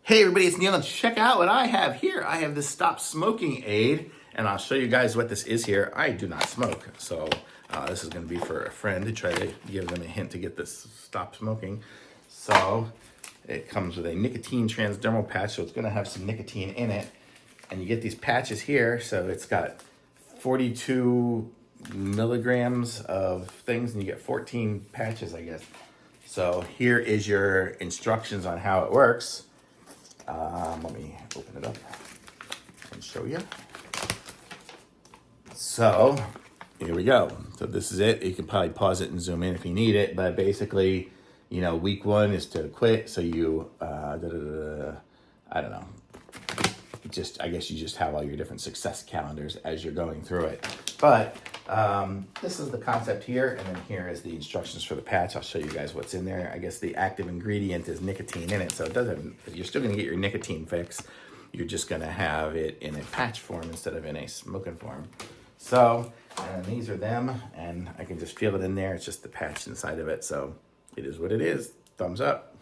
Hey everybody, it's Neil, and check out what I have here. I have this stop smoking aid, and I'll show you guys what this is here. I do not smoke, so this is gonna be for a friend to try to give them a hint to get this stop smoking. So it comes with a nicotine transdermal patch, so it's gonna have some nicotine in it. And you get these patches here, so it's got 42 milligrams of things, and you get 14 patches, I guess. So here is your instructions on how it works. Let me open it up and show you. So here we go. So this is it. You can probably pause it and zoom in if you need it, but basically, you know, week one is to quit. So you, I don't know. I guess you just have all your different success calendars as you're going through it. But this is the concept here, and then here is the instructions for the patch. I'll show you guys what's in there. I guess the active ingredient is nicotine in it, so it doesn't. You're still gonna get your nicotine fix. You're just gonna have it in a patch form instead of in a smoking form. So, and these are them, and I can just feel it in there. It's just the patch inside of it, so it is what it is. Thumbs up.